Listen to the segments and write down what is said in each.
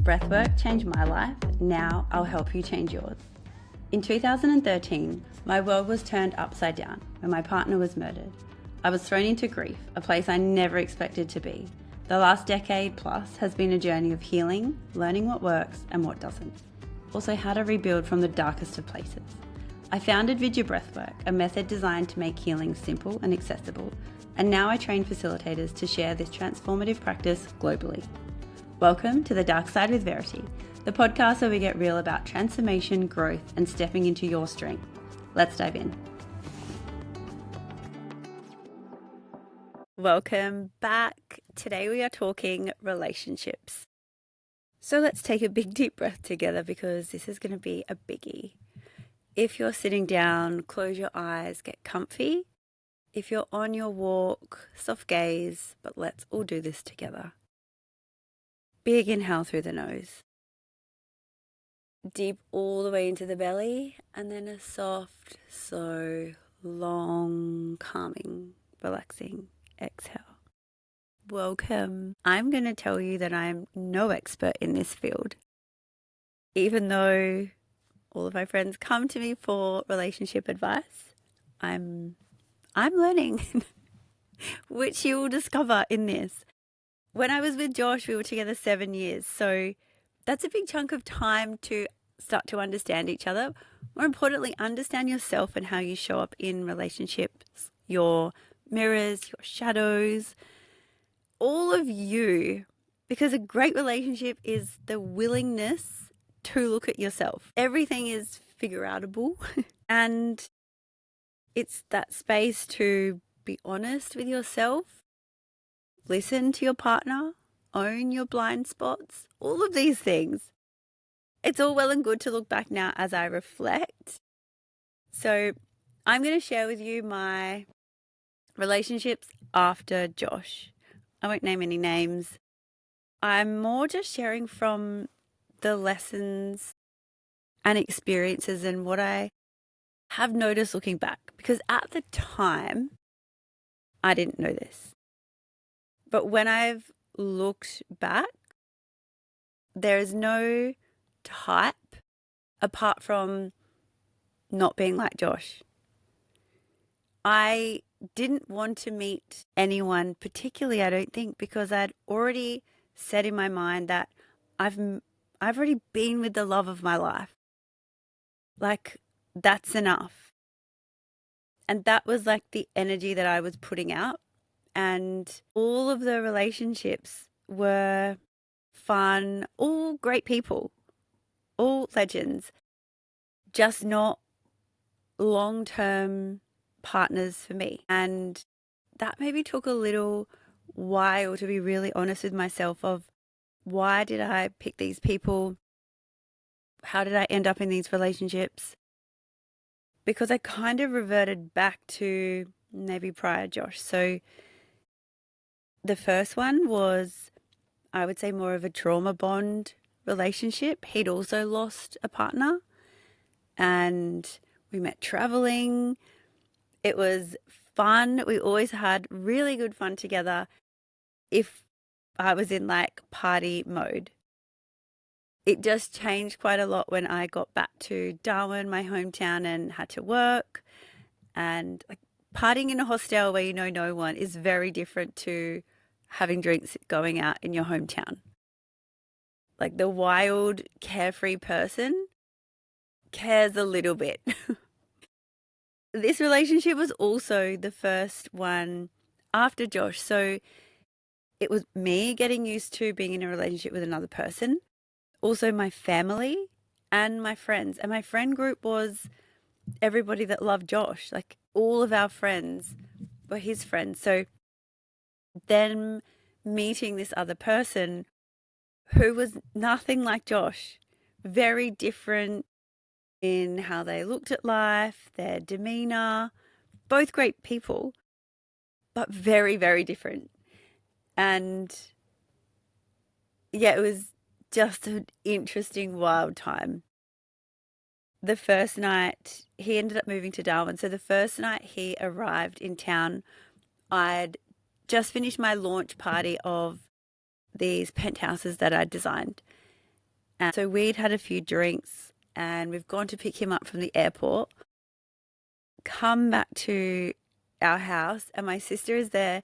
Breathwork changed my life, now I'll help you change yours. In 2013, my world was turned upside down when my partner was murdered. I was thrown into grief, a place I never expected to be. The last decade plus has been a journey of healing, learning what works and what doesn't. Also how to rebuild from the darkest of places. I founded Vidya Breathwork, a method designed to make healing simple and accessible, and now I train facilitators to share this transformative practice globally. Welcome to The Dark Side with Verity, the podcast where we get real about transformation, growth, and stepping into your strength. Let's dive in. Welcome back. Today we are talking relationships. So let's take a big deep breath together because this is going to be a biggie. If you're sitting down, close your eyes, get comfy. If you're on your walk, soft gaze, but let's all do this together. Big inhale through the nose. Deep all the way into the belly, and then a soft, slow, long, calming, relaxing exhale. Welcome. I'm going to tell you that I'm no expert in this field. Even though all of my friends come to me for relationship advice, I'm learning, which you will discover in this. When I was with Josh, we were together 7 years. So that's a big chunk of time to start to understand each other. More importantly, understand yourself and how you show up in relationships, your mirrors, your shadows, all of you. Because a great relationship is the willingness to look at yourself. Everything is figure outable and it's that space to be honest with yourself, listen to your partner, own your blind spots, all of these things. It's all well and good to look back now as I reflect. So I'm going to share with you my relationships after Josh. I won't name any names. I'm more just sharing from the lessons and experiences and what I have noticed looking back. Because at the time, I didn't know this. But when I've looked back, there is no type apart from not being like Josh. I didn't want to meet anyone particularly, I don't think, because I'd already said in my mind that I've already been with the love of my life. Like, that's enough. And that was like the energy that I was putting out. And all of the relationships were fun, all great people, all legends, just not long-term partners for me. And that maybe took a little while to be really honest with myself of why did I pick these people? How did I end up in these relationships? Because I kind of reverted back to maybe prior Josh. So the first one was, I would say, more of a trauma bond relationship. He'd also lost a partner and we met traveling. It was fun. We always had really good fun together if I was in like party mode. It just changed quite a lot when I got back to Darwin, my hometown, and had to work. And like partying in a hostel where you know no one is very different to having drinks going out in your hometown. Like the wild, carefree person cares a little bit. This relationship was also the first one after Josh. So it was me getting used to being in a relationship with another person, also my family and my friends. And my friend group was everybody that loved Josh. Like all of our friends were his friends. So then meeting this other person who was nothing like Josh, very different in how they looked at life, their demeanor, both great people, but very, very different. And yeah, it was just an interesting, wild time. The first night, he ended up moving to Darwin. So the first night he arrived in town, I'd just finished my launch party of these penthouses that I'd designed. And so we'd had a few drinks and we've gone to pick him up from the airport, come back to our house, and my sister is there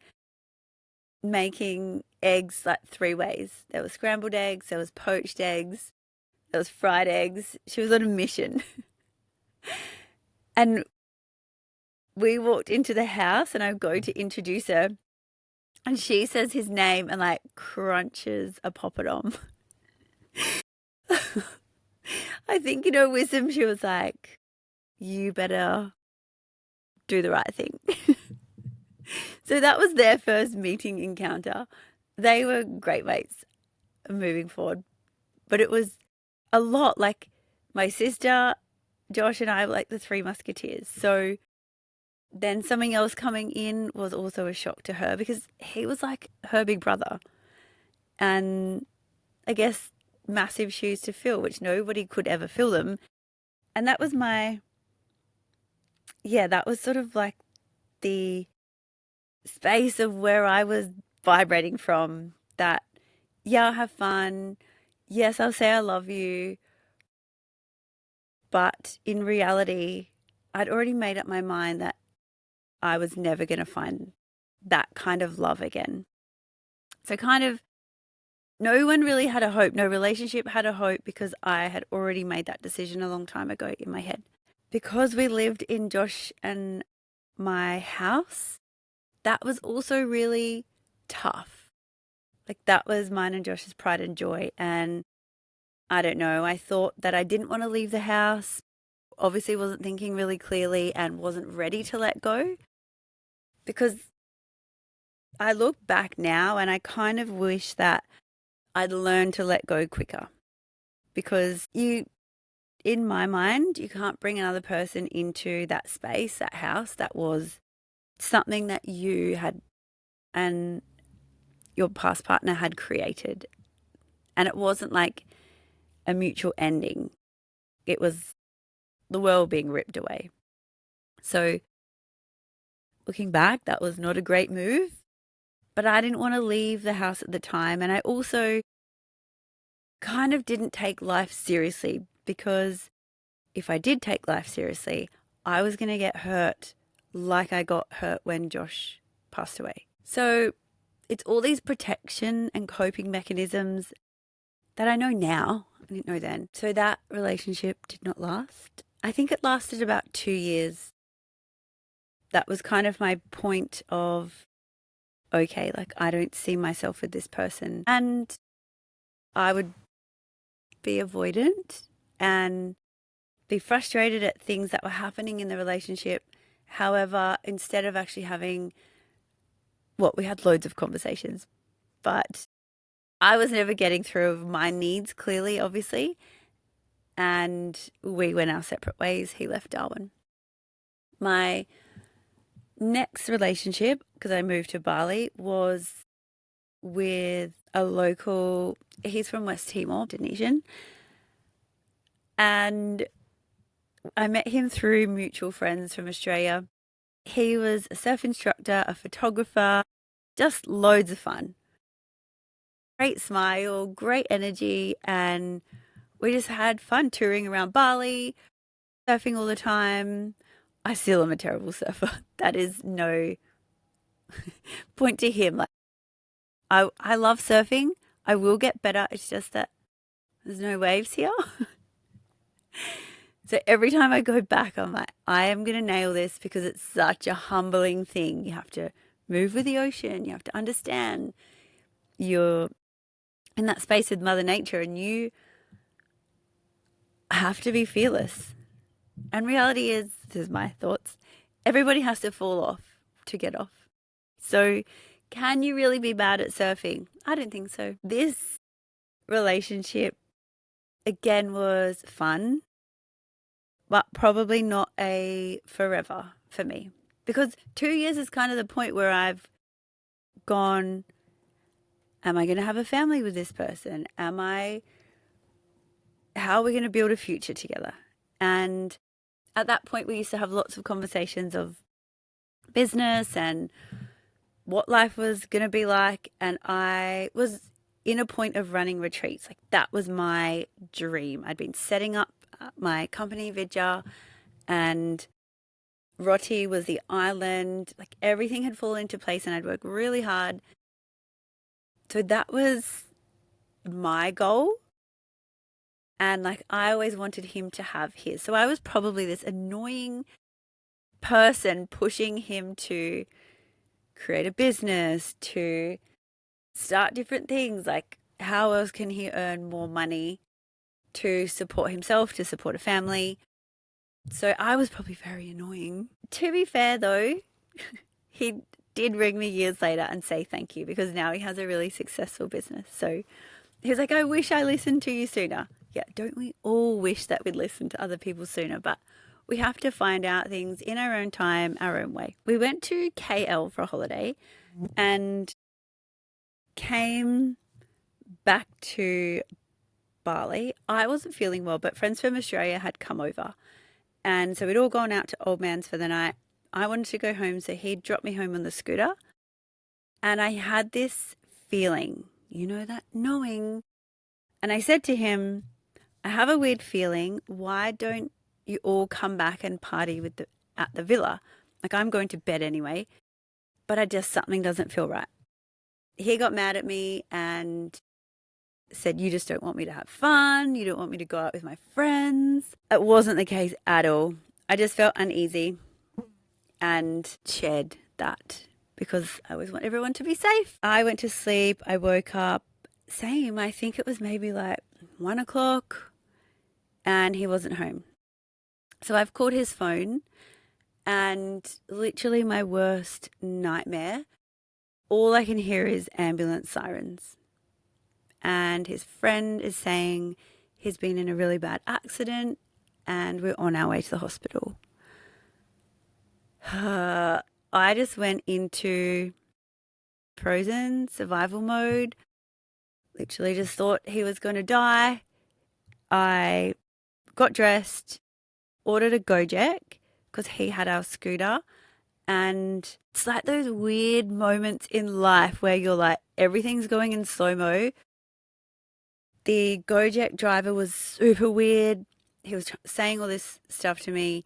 making eggs like three ways. There was scrambled eggs, there was poached eggs, there was fried eggs. She was on a mission. And we walked into the house and I go to introduce her and she says his name and like crunches a poppadom. I think in her wisdom she was like, you better do the right thing. So that was their first meeting encounter. They were great mates moving forward, but it was a lot. Like my sister, Josh, and I were like the three musketeers. So then something else coming in was also a shock to her because he was like her big brother. And I guess massive shoes to fill, which nobody could ever fill them. And that was that was sort of like the space of where I was vibrating from that, yeah, I'll have fun. Yes, I'll say I love you. But in reality, I'd already made up my mind that I was never going to find that kind of love again. So kind of no one really had a hope. No relationship had a hope because I had already made that decision a long time ago in my head. Because we lived in Josh and my house, that was also really tough. Like that was mine and Josh's pride and joy. And I don't know, I thought that I didn't want to leave the house. Obviously wasn't thinking really clearly and wasn't ready to let go. Because I look back now and I kind of wish that I'd learned to let go quicker. Because in my mind, you can't bring another person into that space, that house that was something that you had and your past partner had created. And it wasn't like a mutual ending. It was the world being ripped away. So looking back, that was not a great move, but I didn't want to leave the house at the time. And I also kind of didn't take life seriously because if I did take life seriously, I was going to get hurt like I got hurt when Josh passed away. So it's all these protection and coping mechanisms that I know now. I didn't know then. So that relationship did not last. I think it lasted about 2 years. That was kind of my point of, okay, like I don't see myself with this person. And I would be avoidant and be frustrated at things that were happening in the relationship. However, instead of actually having, we had loads of conversations, but I was never getting through my needs clearly, obviously. And we went our separate ways. He left Darwin. My next relationship, because I moved to Bali, was with a local, he's from West Timor, Indonesian. And I met him through mutual friends from Australia. He was a surf instructor, a photographer, just loads of fun. Great smile, great energy, and we just had fun touring around Bali, surfing all the time. I still am a terrible surfer. That is no point to him. Like I love surfing. I will get better. It's just that there's no waves here. So every time I go back, I'm like, I am going to nail this because it's such a humbling thing. You have to move with the ocean. You have to understand you're in that space with Mother Nature and you have to be fearless. And reality is, this is my thoughts, everybody has to fall off to get off. So can you really be bad at surfing? I don't think so. This relationship, again, was fun, but probably not a forever for me. Because 2 years is kind of the point where I've gone, am I going to have a family with this person? How are we going to build a future together? And at that point, we used to have lots of conversations of business and what life was going to be like. And I was in a point of running retreats. Like that was my dream. I'd been setting up my company Vidya, and Roti was the island. Like everything had fallen into place and I'd worked really hard. So that was my goal. And like I always wanted him to have his. So I was probably this annoying person pushing him to create a business, to start different things. Like how else can he earn more money to support himself, to support a family? So I was probably very annoying. To be fair though, he did ring me years later and say thank you because now he has a really successful business. So he was like, I wish I listened to you sooner. Yeah, don't we all wish that we'd listened to other people sooner? But we have to find out things in our own time, our own way. We went to KL for a holiday and came back to Bali. I wasn't feeling well, but friends from Australia had come over. And so we'd all gone out to Old Man's for the night. I wanted to go home, so he dropped me home on the scooter. And I had this feeling, that knowing. And I said to him, I have a weird feeling. Why don't you all come back and party at the villa? Like I'm going to bed anyway, but something doesn't feel right. He got mad at me and said, you just don't want me to have fun. You don't want me to go out with my friends. It wasn't the case at all. I just felt uneasy and shared that because I always want everyone to be safe. I went to sleep. I woke up. Same. I think it was maybe like 1 o'clock and he wasn't home. So I've called his phone and literally my worst nightmare. All I can hear is ambulance sirens. And his friend is saying he's been in a really bad accident and we're on our way to the hospital. I just went into frozen survival mode. Literally just thought he was going to die. I got dressed, ordered a Gojek because he had our scooter. And it's like those weird moments in life where you're like, everything's going in slow-mo. The Gojek driver was super weird. He was saying all this stuff to me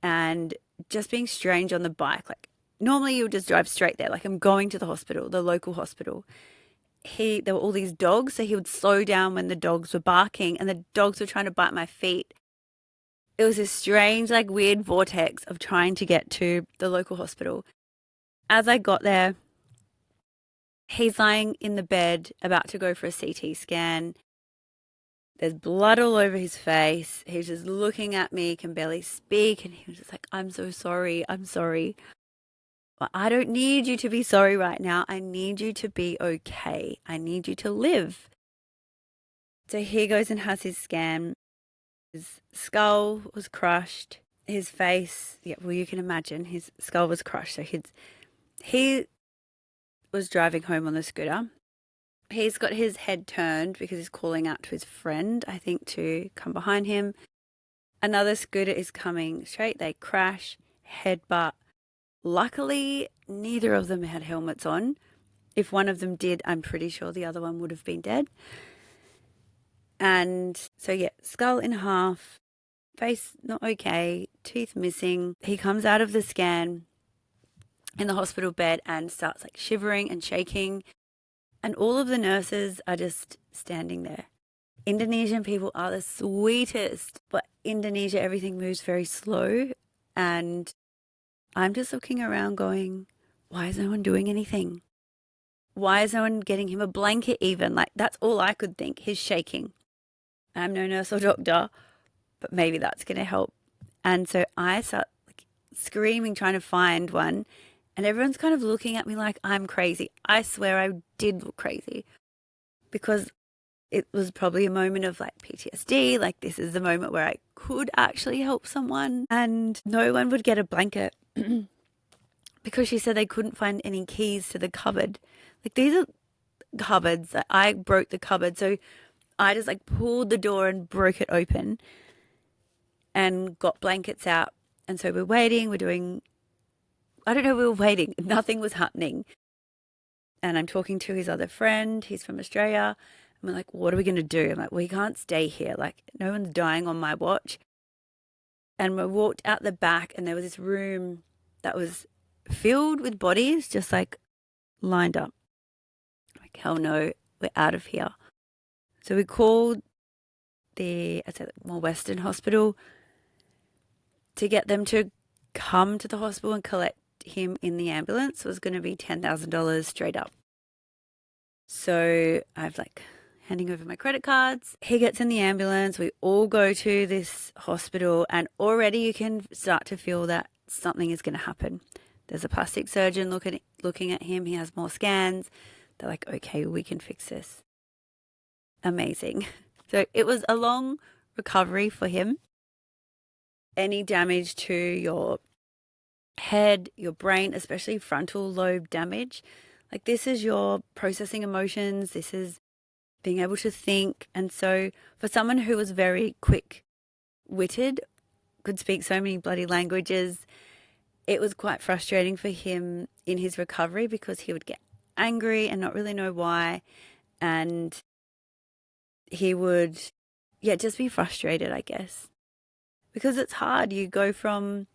and just being strange on the bike. Like normally you would just drive straight there. Like I'm going to the hospital, the local hospital. There were all these dogs, so he would slow down when the dogs were barking and the dogs were trying to bite my feet. It was this strange, like weird vortex of trying to get to the local hospital. As I got there, he's lying in the bed about to go for a CT scan. There's blood all over his face. He's just looking at me, can barely speak. And he was just like, I'm so sorry. I'm sorry. But I don't need you to be sorry right now. I need you to be okay. I need you to live. So he goes and has his scan. His skull was crushed. His face, yeah, well, you can imagine his skull was crushed. So he was driving home on the scooter. He's got his head turned because he's calling out to his friend, I think, to come behind him. Another scooter is coming straight. They crash, headbutt. Luckily, neither of them had helmets on. If one of them did, I'm pretty sure the other one would have been dead. And so, yeah, skull in half, face not okay, teeth missing. He comes out of the scan in the hospital bed and starts like shivering and shaking. And all of the nurses are just standing there. Indonesian people are the sweetest, but Indonesia, everything moves very slow. And I'm just looking around going, why is no one doing anything? Why is no one getting him a blanket even? Like, that's all I could think. He's shaking. I'm no nurse or doctor, but maybe that's going to help. And so I start like screaming, trying to find one. And everyone's kind of looking at me like I'm crazy. I swear I did look crazy because it was probably a moment of like PTSD. Like this is the moment where I could actually help someone. And no one would get a blanket because she said they couldn't find any keys to the cupboard. Like these are cupboards. I broke the cupboard. So I just like pulled the door and broke it open and got blankets out. And so we're waiting. We were waiting. Nothing was happening. And I'm talking to his other friend. He's from Australia. And we're like, what are we going to do? I'm like, we can't stay here. Like, no one's dying on my watch. And we walked out the back, and there was this room that was filled with bodies, just like lined up. Like, hell no, we're out of here. So we called I'd say, more Western hospital to get them to come to the hospital and collect him in the ambulance. It was going to be $10,000 straight up. So I've like handing over my credit cards. He gets in the ambulance. We all go to this hospital, and already you can start to feel that something is going to happen. There's a plastic surgeon looking at him. He has more scans. They're like, okay, we can fix this. Amazing. So it was a long recovery for him. Any damage to your head, your brain, especially frontal lobe damage, like this is your processing emotions. This is being able to think. And so for someone who was very quick-witted, could speak so many bloody languages, it was quite frustrating for him in his recovery because he would get angry and not really know why. And he would, just be frustrated, I guess. Because it's hard. You go from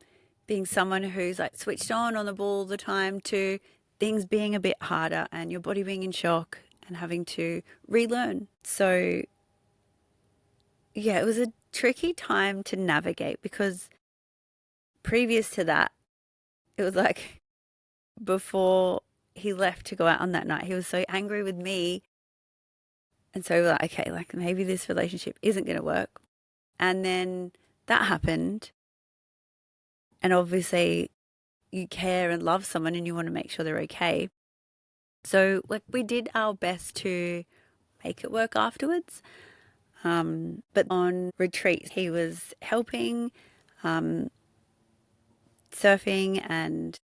being someone who's like switched on the ball all the time to things being a bit harder and your body being in shock and having to relearn. So, it was a tricky time to navigate because previous to that, it was like before he left to go out on that night, he was so angry with me. And so we're like, okay, like maybe this relationship isn't going to work. And then that happened. And obviously you care and love someone and you want to make sure they're okay. So like we did our best to make it work afterwards. But on retreat, he was helping, surfing, and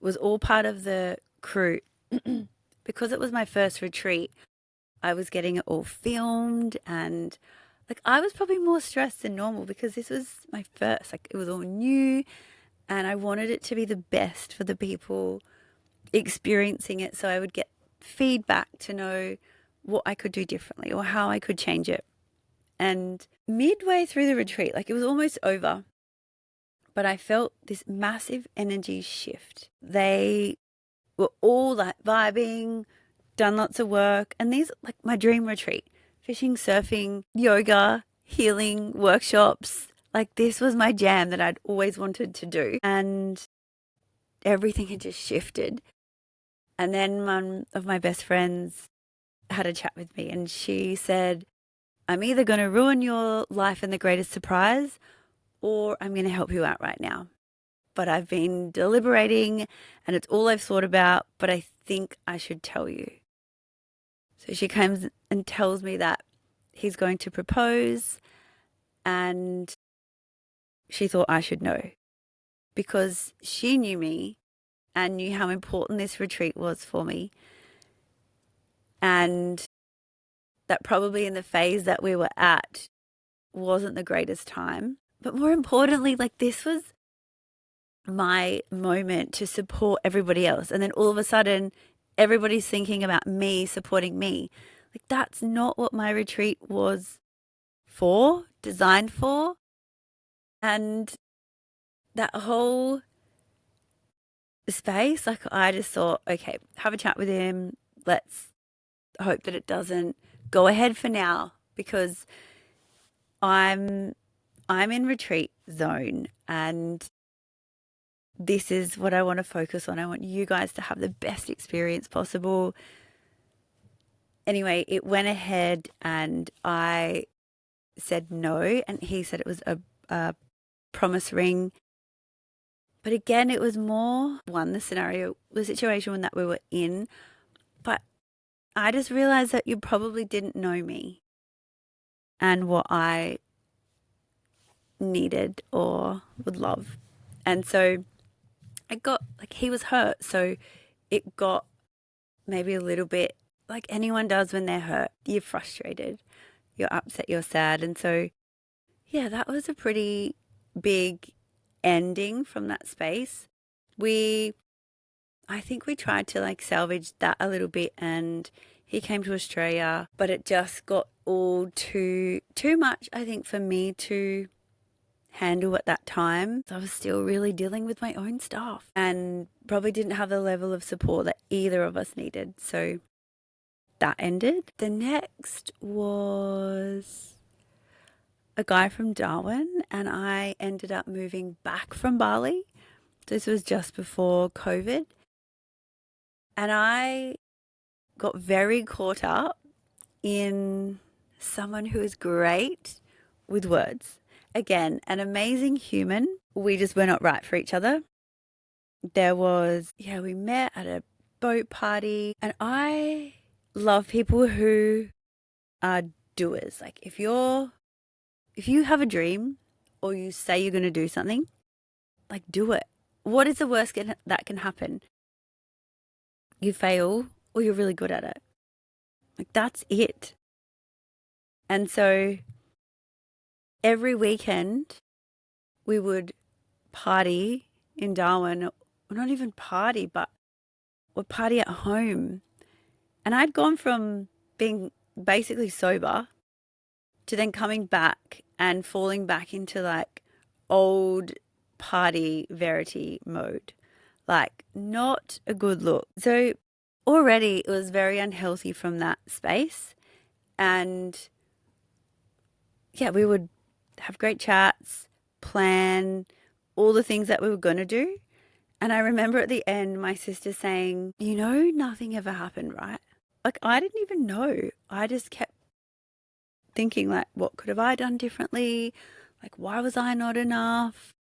was all part of the crew. Because it was my first retreat, I was getting it all filmed, and like I was probably more stressed than normal because this was my first, like it was all new, and I wanted it to be the best for the people experiencing it. So I would get feedback to know what I could do differently or how I could change it. And midway through the retreat, like it was almost over, but I felt this massive energy shift. They were all like vibing, done lots of work. And these, like my dream retreat, fishing, surfing, yoga, healing, workshops. Like this was my jam that I'd always wanted to do. And everything had just shifted. And then one of my best friends had a chat with me and she said, I'm either going to ruin your life in the greatest surprise or I'm going to help you out right now. But I've been deliberating and it's all I've thought about, but I think I should tell you. So she comes and tells me that he's going to propose and she thought I should know because she knew me and knew how important this retreat was for me. And that probably in the phase that we were at wasn't the greatest time. But more importantly, like this was my moment to support everybody else. And then all of a sudden, everybody's thinking about me, supporting me. Like that's not what my retreat was designed for. And that whole space, like I just thought, okay, have a chat with him. Let's hope that it doesn't go ahead for now because I'm in retreat zone and this is what I want to focus on. I want you guys to have the best experience possible. Anyway, it went ahead and I said no, and he said it was a promise ring. But again, it was more the situation that we were in. But I just realized that you probably didn't know me and what I needed or would love. And so it got, like, he was hurt. So it got maybe a little bit like anyone does when they're hurt. You're frustrated, you're upset, you're sad. And so, that was a pretty big ending from that space. I think we tried to like salvage that a little bit, and he came to Australia, but it just got all too much, I think, for me to handle at that time. So I was still really dealing with my own stuff and probably didn't have the level of support that either of us needed. So that ended. The next was a guy from Darwin, and I ended up moving back from Bali. This was just before COVID. And I got very caught up in someone who is great with words. Again, an amazing human. We just were not right for each other. We met at a boat party, and I love people who are doers. Like if you have a dream or you say you're going to do something, like do it. What is the worst that can happen? You fail or you're really good at it. Like that's it. And so every weekend we would party in Darwin, or not even party, but we'd party at home. And I'd gone from being basically sober to then coming back and falling back into like old party Verity mode. Like not a good look. So already it was very unhealthy from that space. And yeah, we would have great chats, plan all the things that we were going to do. And I remember at the end, my sister saying, nothing ever happened, right? Like, I didn't even know. I just kept thinking, like, what could have I done differently? Like, why was I not enough?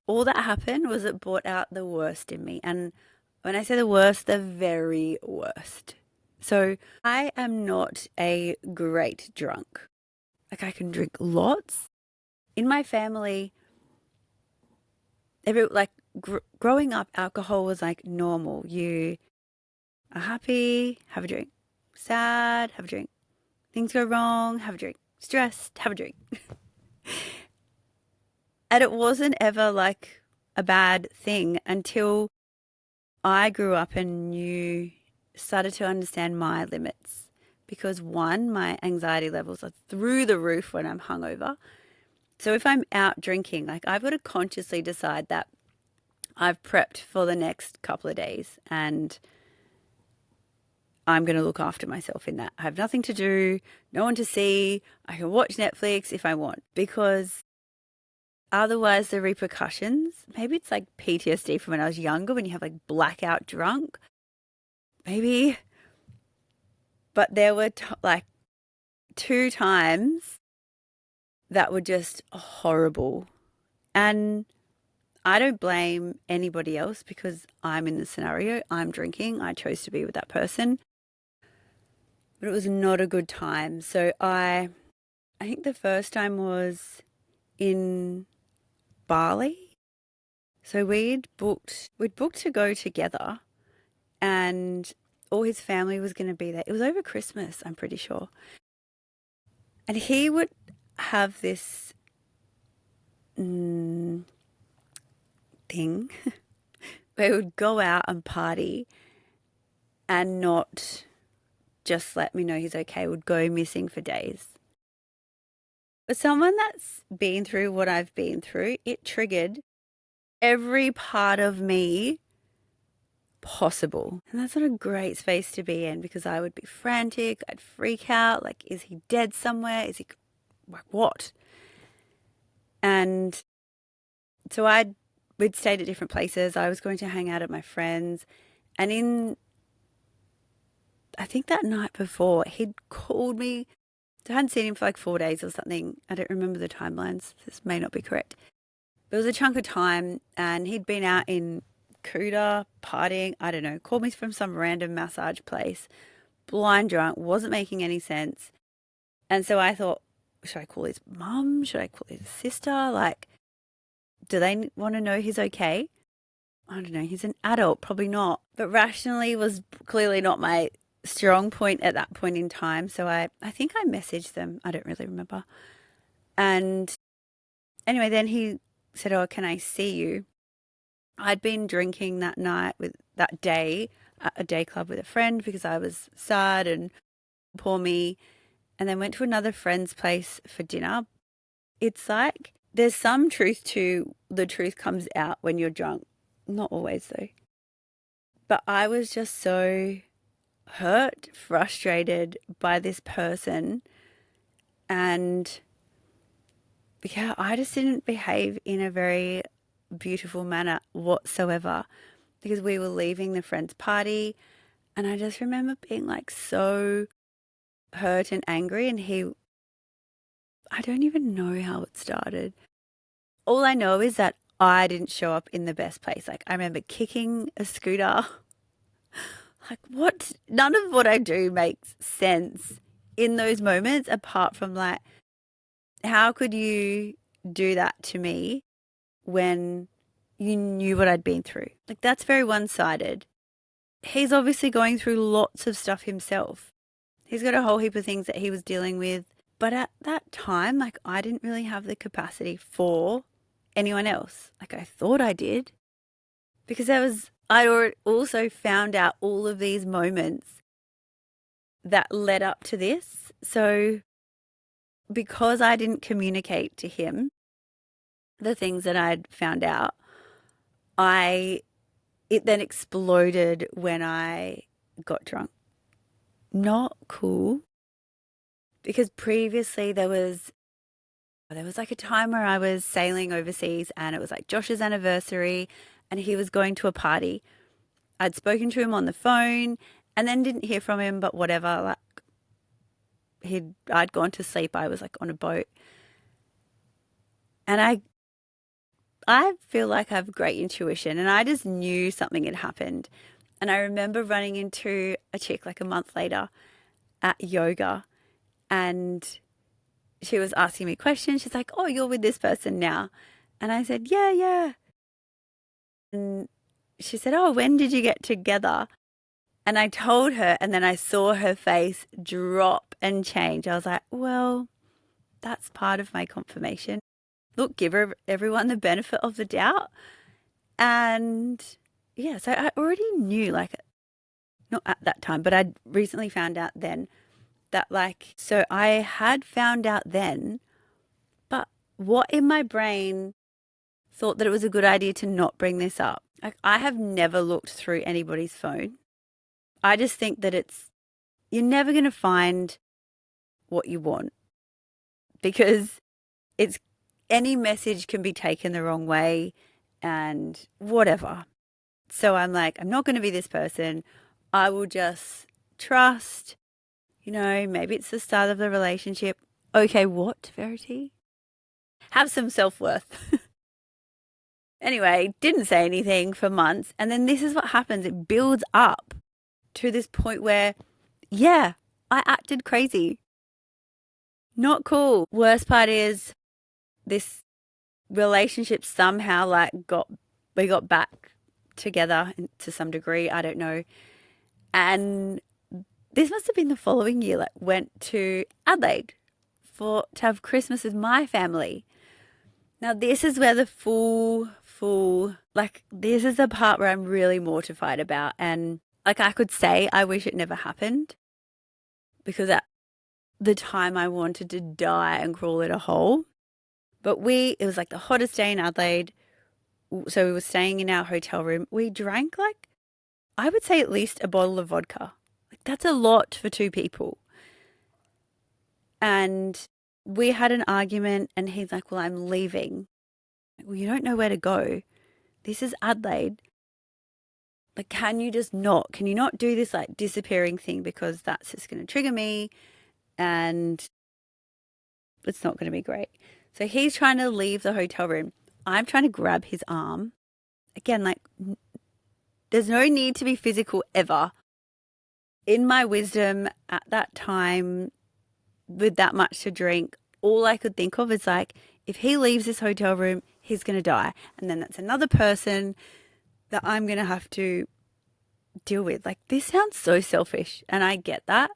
All that happened was it brought out the worst in me. And when I say the worst, the very worst. So I am not a great drunk. Like, I can drink lots. In my family, growing up, alcohol was like normal. You are happy, have a drink. Sad, have a drink. Things go wrong, have a drink. Stressed, have a drink. And it wasn't ever like a bad thing until I grew up and started to understand my limits. Because one, my anxiety levels are through the roof when I'm hungover. So if I'm out drinking, like I've got to consciously decide that I've prepped for the next couple of days and I'm going to look after myself in that. I have nothing to do, no one to see. I can watch Netflix if I want, because otherwise the repercussions, maybe it's like PTSD from when I was younger when you have like blackout drunk, maybe. But there were like 2 times that were just horrible. And I don't blame anybody else because I'm in the scenario. I'm drinking. I chose to be with that person. But it was not a good time. So I think the first time was in Bali. So we'd booked to go together, and all his family was going to be there. It was over Christmas, I'm pretty sure. And he would have this thing where he would go out and party and not just let me know he's okay, would go missing for days. But someone that's been through what I've been through, it triggered every part of me possible. And that's not a great space to be in, because I would be frantic. I'd freak out. Like, is he dead somewhere? Is he, like, what? And so we'd stayed at different places. I was going to hang out at my friends. And I think that night before, he'd called me. I hadn't seen him for like 4 days or something. I don't remember the timelines. This may not be correct. There was a chunk of time, and he'd been out in Kuta partying. I don't know. Called me from some random massage place. Blind drunk. Wasn't making any sense. And so I thought, should I call his mum? Should I call his sister? Like, do they want to know he's okay? I don't know. He's an adult. Probably not. But rationally was clearly not my strong point at that point in time. So I think I messaged them. I don't really remember. And anyway, then he said, oh, can I see you? I'd been drinking that night with that day at a day club with a friend because I was sad and poor me, and then went to another friend's place for dinner. It's like there's some truth to the truth comes out when you're drunk. Not always, though. But I was just so hurt, frustrated by this person. And yeah, I just didn't behave in a very beautiful manner whatsoever because we were leaving the friend's party. And I just remember being like so hurt and angry. And I don't even know how it started. All I know is that I didn't show up in the best place. Like, I remember kicking a scooter. Like, what? None of what I do makes sense in those moments apart from like, how could you do that to me when you knew what I'd been through? Like, that's very one sided. He's obviously going through lots of stuff himself. He's got a whole heap of things that he was dealing with. But at that time, like, I didn't really have the capacity for anyone else. Like, I thought I did because I also found out all of these moments that led up to this. So because I didn't communicate to him the things that I'd found out, it then exploded when I got drunk. Not cool. Because previously there was like a time where I was sailing overseas and it was like Josh's anniversary and he was going to a party. I'd spoken to him on the phone and then didn't hear from him, but whatever, like I'd gone to sleep. I was like on a boat. And I feel like I have great intuition and I just knew something had happened. And I remember running into a chick like a month later at yoga and she was asking me questions. She's like, "Oh, you're with this person now." And I said, "Yeah, yeah." And she said, "Oh, when did you get together?" And I told her, and then I saw her face drop and change. I was like, well, that's part of my confirmation. Look, give everyone the benefit of the doubt. And yeah, so I already knew, like, not at that time, but I'd recently found out then that, like, so I had found out then, but what in my brain thought that it was a good idea to not bring this up? Like, I have never looked through anybody's phone. I just think that you're never going to find what you want because any message can be taken the wrong way and whatever. So I'm like, I'm not going to be this person. I will just trust, maybe it's the start of the relationship. Okay, what, Verity? Have some self-worth. Anyway, didn't say anything for months. And then this is what happens. It builds up to this point where, yeah, I acted crazy. Not cool. Worst part is this relationship somehow we got back together to some degree. I don't know. And this must have been the following year, like went to Adelaide to have Christmas with my family. Now this is where the this is the part where I'm really mortified about. And like I could say, I wish it never happened because at the time I wanted to die and crawl in a hole. But it was like the hottest day in Adelaide. So we were staying in our hotel room. We drank I would say at least a bottle of vodka. Like that's a lot for two people. And we had an argument and he's like, well, I'm leaving. Like, well, you don't know where to go. This is Adelaide. Like, can you not do this like disappearing thing because that's just going to trigger me and it's not going to be great. So he's trying to leave the hotel room. I'm trying to grab his arm. Again, like there's no need to be physical ever. In my wisdom at that time, with that much to drink, all I could think of is like, if he leaves this hotel room, he's going to die. And then that's another person that I'm going to have to deal with. Like, this sounds so selfish, and I get that.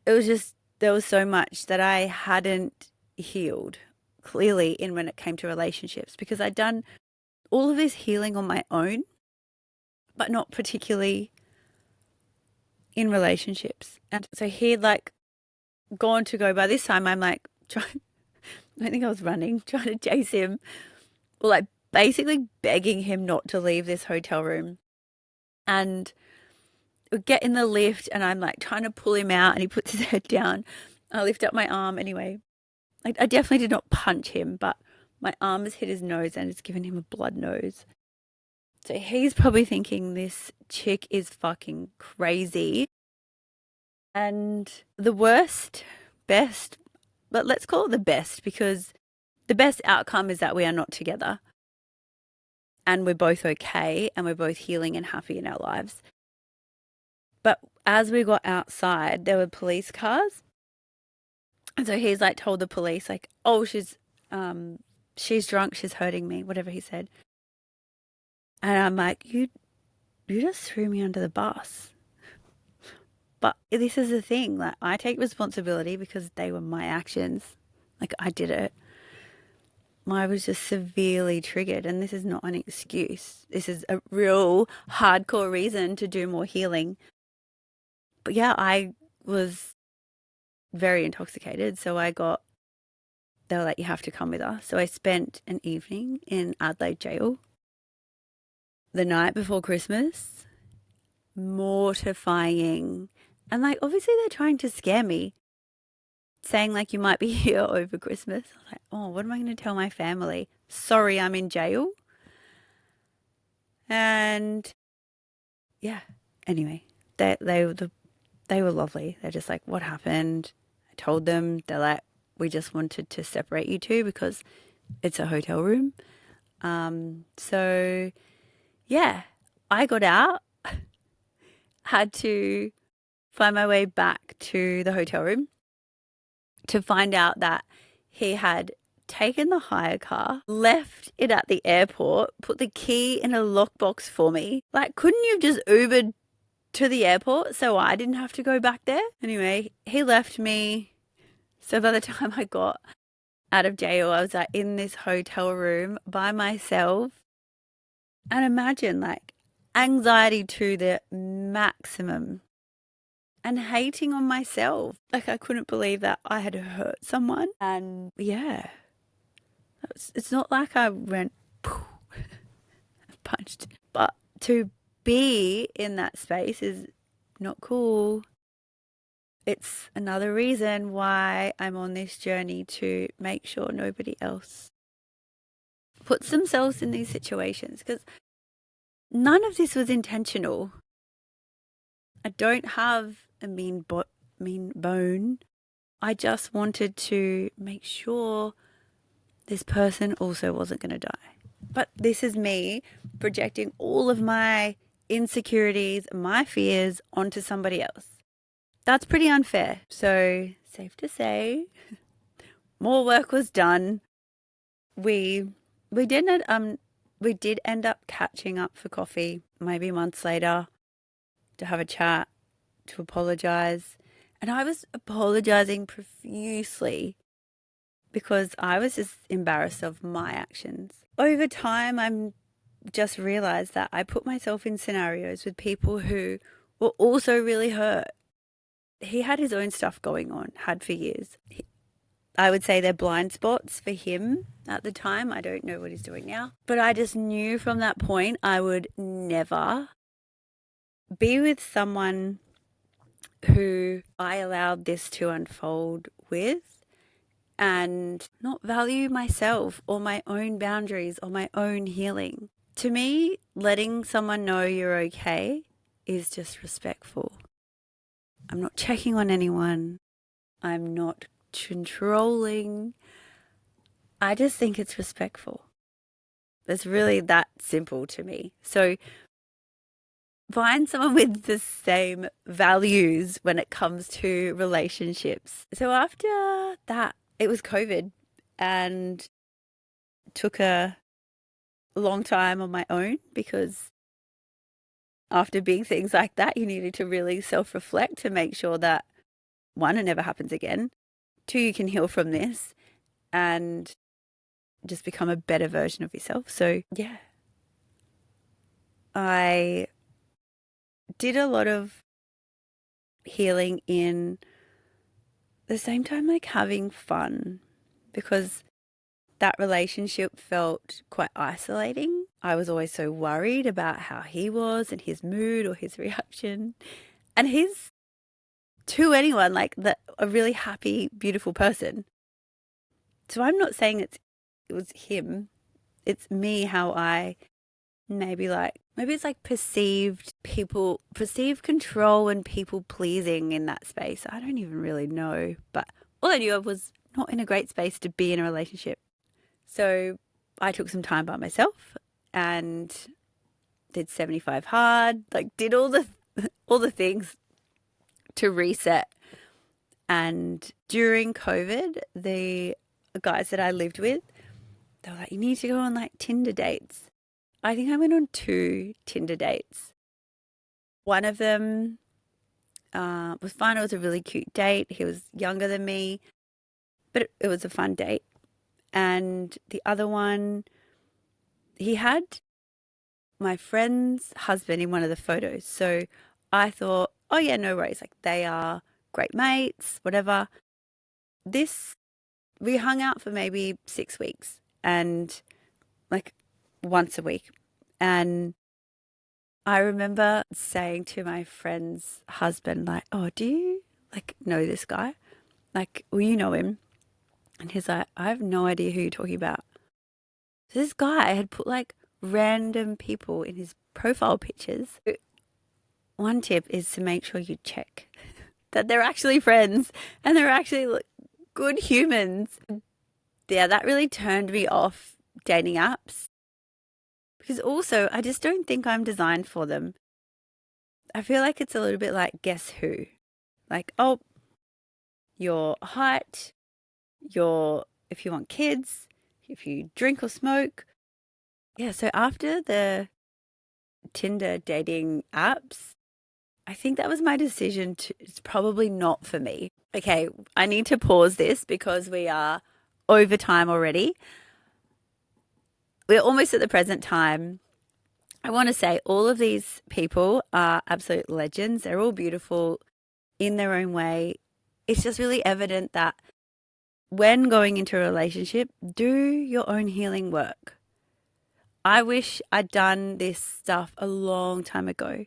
It was just, there was so much that I hadn't healed clearly in when it came to relationships because I'd done all of this healing on my own. but not particularly in relationships. And so he'd like gone to go. By this time, I'm like trying, I think I was running, trying to chase him, or like basically begging him not to leave this hotel room. And we get in the lift and I'm like trying to pull him out and he puts his head down. I lift up my arm anyway. I definitely did not punch him, but my arm has hit his nose and it's given him a blood nose. So he's probably thinking this chick is fucking crazy. And the worst, best, but let's call it the best, because the best outcome is that we are not together and we're both okay and we're both healing and happy in our lives. But as we got outside, there were police cars. And so he's like told the police, like, oh, she's drunk, she's hurting me, whatever he said. And I'm like, you just threw me under the bus. But this is the thing, like I take responsibility because they were my actions. Like I did it. I was just severely triggered, and this is not an excuse. This is a real hardcore reason to do more healing. But yeah, I was very intoxicated. So they were like, you have to come with us. So I spent an evening in Adelaide jail the night before Christmas. Mortifying. And like, obviously they're trying to scare me, saying like, you might be here over Christmas. I was like, oh, what am I going to tell my family? Sorry, I'm in jail. And yeah, anyway, they were lovely. They're just like, what happened? I told them. They're like, we just wanted to separate you two because it's a hotel room. So yeah, I got out, had to find my way back to the hotel room to find out that he had taken the hire car, left it at the airport, put the key in a lockbox for me. Like, couldn't you have just Ubered to the airport so I didn't have to go back there? Anyway, he left me. So by the time I got out of jail, I was like in this hotel room by myself. And imagine like anxiety to the maximum and hating on myself. Like I couldn't believe that I had hurt someone. And yeah, it's not like I went punched, but to be in that space is not cool. It's another reason why I'm on this journey to make sure nobody else puts themselves in these situations, because none of this was intentional. I don't have a mean bone. I just wanted to make sure this person also wasn't going to die. But this is me projecting all of my insecurities, my fears onto somebody else. That's pretty unfair. So safe to say, more work was done. We did end up catching up for coffee maybe months later to have a chat, to apologize. And I was apologizing profusely because I was just embarrassed of my actions. Over time, I'm just realized that I put myself in scenarios with people who were also really hurt. He had his own stuff going on, had for years. I would say they're blind spots for him at the time. I don't know what he's doing now. But I just knew from that point I would never be with someone who I allowed this to unfold with and not value myself or my own boundaries or my own healing. To me, letting someone know you're okay is just respectful. I'm not checking on anyone. I'm not controlling. I just think it's respectful. It's really that simple to me. So find someone with the same values when it comes to relationships. So after that, it was COVID and took a long time on my own, because after big things like that, you needed to really self-reflect to make sure that, one, it never happens again. Two, you can heal from this and just become a better version of yourself. So yeah, I did a lot of healing in the same time, like having fun, because that relationship felt quite isolating. I was always so worried about how he was and his mood or his reaction. And he's, to anyone, like a really happy, beautiful person. So I'm not saying it was him. It's me, how I maybe it's like perceived control and people pleasing in that space. I don't even really know, but all I knew I was not in a great space to be in a relationship. So I took some time by myself and did 75 hard, like did all the things to reset. And during COVID, the guys that I lived with, they were like, you need to go on like Tinder dates. I think I went on 2 Tinder dates. One of them was fun. It was a really cute date. He was younger than me, but it was a fun date. And the other one, he had my friend's husband in one of the photos. So I thought, oh yeah, no worries. Like they are great mates, whatever. We hung out for maybe 6 weeks and like once a week. And I remember saying to my friend's husband, like, oh, do you like know this guy? Like, well, you know him. And he's like, I have no idea who you're talking about. So this guy had put like random people in his profile pictures. One tip is to make sure you check that they're actually friends and they're actually like, good humans. Yeah, that really turned me off dating apps because also I just don't think I'm designed for them. I feel like it's a little bit like Guess Who? Like, oh, your height, if you want kids, if you drink or smoke. Yeah, so after the Tinder dating apps, I think that was my decision to, it's probably not for me. Okay, I need to pause this because we are over time already. We're almost at the present time. I want to say all of these people are absolute legends. They're all beautiful in their own way. It's just really evident that when going into a relationship, do your own healing work. I wish I'd done this stuff a long time ago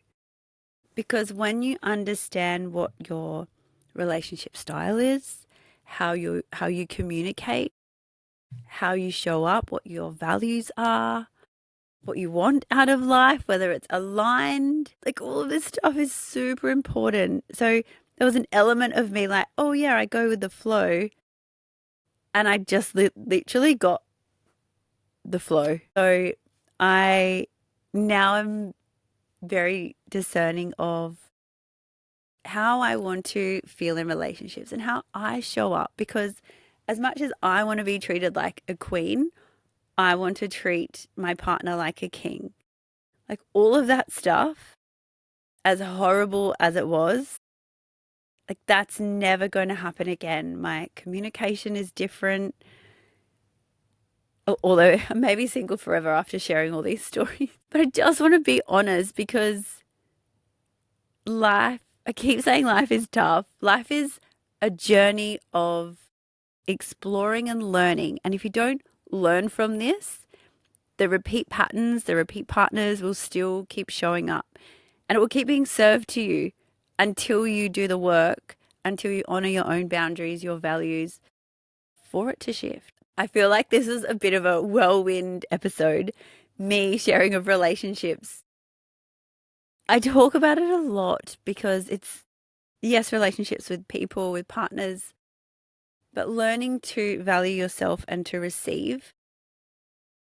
because when you understand what your relationship style is, how you communicate, how you show up, what your values are, what you want out of life, whether it's aligned, like all of this stuff is super important. So there was an element of me like, oh yeah, I go with the flow. And I just literally got the flow. So I now am very discerning of how I want to feel in relationships and how I show up because as much as I want to be treated like a queen, I want to treat my partner like a king. Like all of that stuff, as horrible as it was, like that's never going to happen again. My communication is different. Although I may be single forever after sharing all these stories. But I just want to be honest because I keep saying life is tough. Life is a journey of exploring and learning. And if you don't learn from this, the repeat patterns, the repeat partners will still keep showing up. And it will keep being served to you until you do the work, until you honor your own boundaries, your values, for it to shift. I feel like this is a bit of a whirlwind episode, me sharing of relationships. I talk about it a lot because it's, yes, relationships with people, with partners, but learning to value yourself and to receive,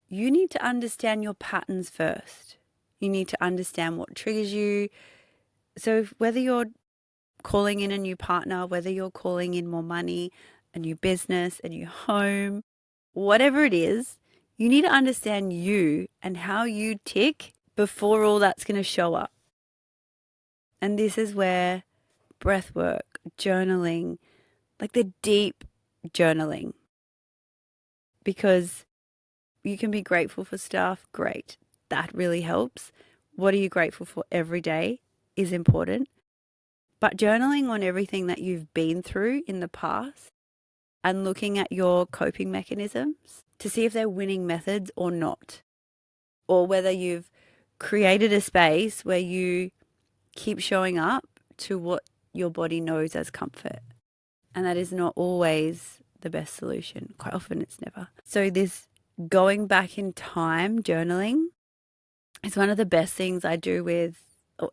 you need to understand your patterns first. You need to understand what triggers you. So whether you're calling in a new partner, whether you're calling in more money, a new business, a new home, whatever it is, you need to understand you and how you tick before all that's going to show up. And this is where breath work, journaling, like the deep journaling, because you can be grateful for stuff. Great. That really helps. What are you grateful for every day? is important. But journaling on everything that you've been through in the past and looking at your coping mechanisms to see if they're winning methods or not, or whether you've created a space where you keep showing up to what your body knows as comfort. And that is not always the best solution. Quite often it's never. So this going back in time journaling is one of the best things I do with,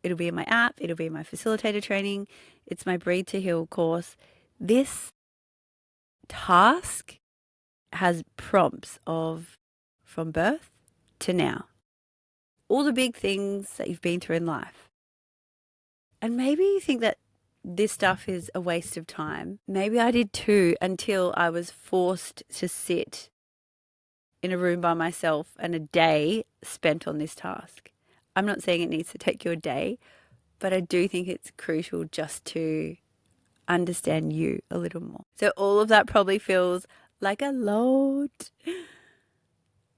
it'll be in my app, it'll be in my facilitator training, it's my Breathe to Heal course. This task has prompts of from birth to now. All the big things that you've been through in life. And maybe you think that this stuff is a waste of time. Maybe I did too, until I was forced to sit in a room by myself and a day spent on this task. I'm not saying it needs to take you a day, but I do think it's crucial just to understand you a little more. So all of that probably feels like a load.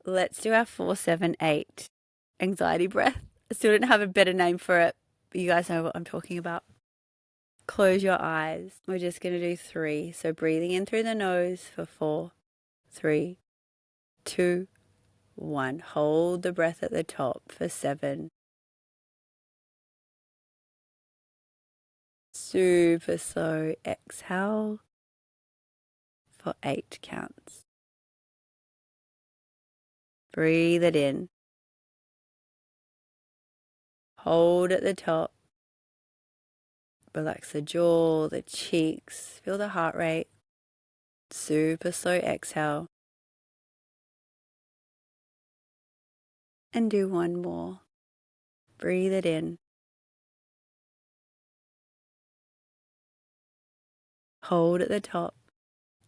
Let's do our 4-7-8 anxiety breath. I still don't have a better name for it, but you guys know what I'm talking about. Close your eyes. We're just going to do 3. So breathing in through the nose for 4, 3, 2, 1. Hold the breath at the top for 7. Super slow. Exhale for 8 counts. Breathe it in. Hold at the top. Relax the jaw, the cheeks. Feel the heart rate. Super slow exhale. And do one more. Breathe it in. Hold at the top.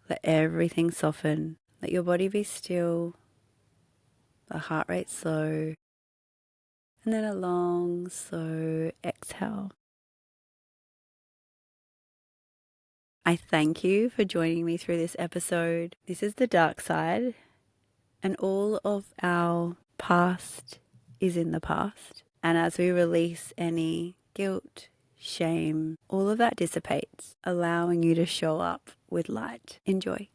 Let everything soften. Let your body be still. The heart rate slow. And then a long, slow exhale. I thank you for joining me through this episode. This is the dark side, and all of our past is in the past. And as we release any guilt, shame, all of that dissipates, allowing you to show up with light. Enjoy.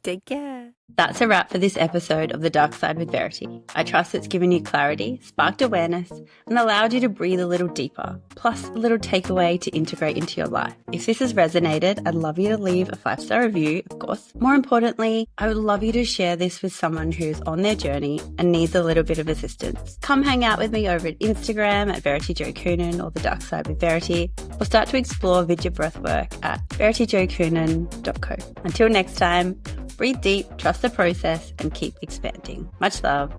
Take care. That's a wrap for this episode of The Dark Side with Verity. I trust it's given you clarity, sparked awareness, and allowed you to breathe a little deeper, plus a little takeaway to integrate into your life. If this has resonated, I'd love you to leave a 5-star review, of course. More importantly, I would love you to share this with someone who's on their journey and needs a little bit of assistance. Come hang out with me over at Instagram at VerityJoCoonan or The Dark Side with Verity, or start to explore Vidya breathwork at verityjocoonan.co. Until next time, breathe deep, trust the process, and keep expanding. Much love.